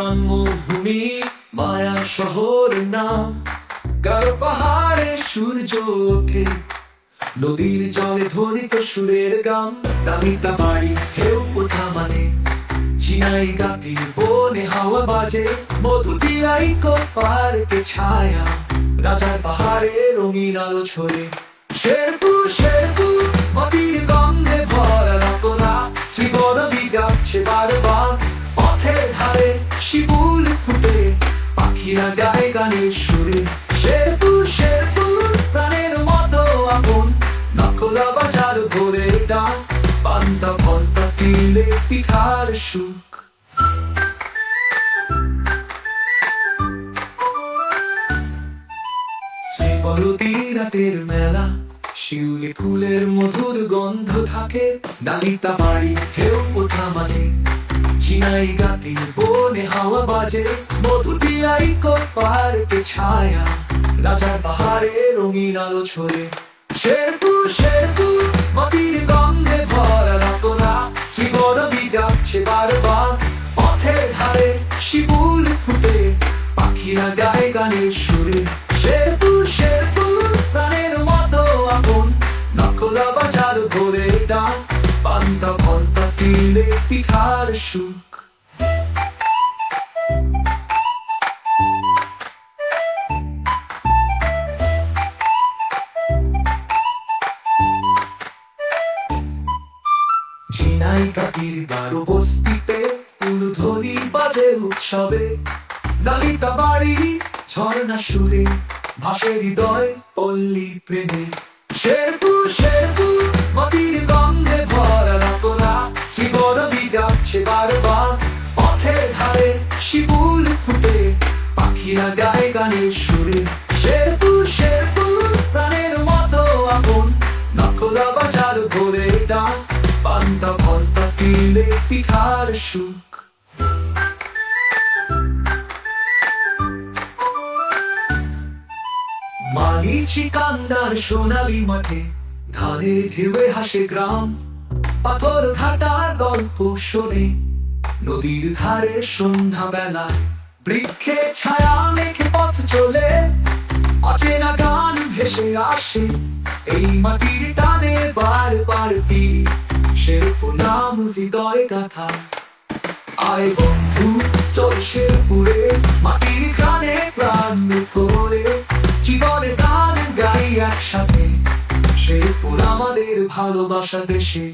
জন্মভূমি মায়া শহর নাম। কারো পাহাড়ে সূর্য ওঠে, নদীর জলে ধ্বনিত সুরের গান। নালিতা বাড়ি ঢেউ ওঠা মানে চিনাই গাতির বনে হাওয়া বাজে। মধু দিয়াই পার্কে ছায়া, রাজার পাহাড়ে রঙিন আলো ছড়ে। শেরপুর শেরপুর মাটির গন্ধে ভরা রাতরা, শ্রীবনদী যাচ্ছে বারবার। পথের ধারে শিমুল ফুটে, পাখিরা গায়ে গানের সুরে। শেরপুর শেরপুর প্রাণের মতো আপন, নকলা বাজার ভরে ডাক। পান্তা ঘন্টা তিলে পিঠার সুখ। শ্রীবরদী রাতের মেলা, শিউলি ফুলের মধুর গন্ধ থাকে। নালিতা বাড়ি ঢেউ ওঠা মানে চিনাই গাতির বনে হাওয়া বাজে। মধু দিয়াই পার্কে ছায়া, রাজার পাহাড়ে রঙিন আলো ছড়ে। শেরপুর শেরপুর মাটির গন্ধে ভরা রাতরা, শ্রীবনদী যাচ্ছে বারবার। পথের ধারে শিমুল ফুটে, পাখিরা গায়ে গানের সুরে। শেরপুর শেরপুর প্রাণের মতো আপন, নকলা বাজার ভরে ডাক। পান্তা ঘন্টা তিলে পিঠার সুখ। ঝিনাই গাতির গারো বস্তিতে উলুধ্বনি বাজে উৎসবে। নালিতা বাড়ি ঝর্ণা সুরে, ভাসে হৃদয় পল্লী প্রেমে। শেরপুর শেরপুর মাটির গন্ধে ভরা রাতরা, শ্রীবনদী যাচ্ছে বারবার। পথের ধারে শিমুল ফুটে, পাখিরা গায়ে গানের সুরে। শেরপুর শেরপুর প্রাণের মতো আপন, নকলা বাজার ভরে ডাক। পান্তা ঘন্টা তিলে পিঠার সুখ। মালিচি কান্দার সোনালি মাঠে, ধানের ঢেউয়ে হাসে গ্রাম। পাথর ঘাটার গল্প শোনে, নদীর ধারে সন্ধ্যা বেলা। বৃক্ষে ছায়া মেখে পথ চলে, অচেনা গান ভেসে আসে। এই মাটির টানে বারবার তীর, শেরপুর নাম হৃদয় গাথা। আয় বন্ধু চল শেরপুরে, মাটির গানে প্রাণ করে। জীবনে গান গাই একসাথে, শেরপুর আমাদের ভালোবাসা দেশে।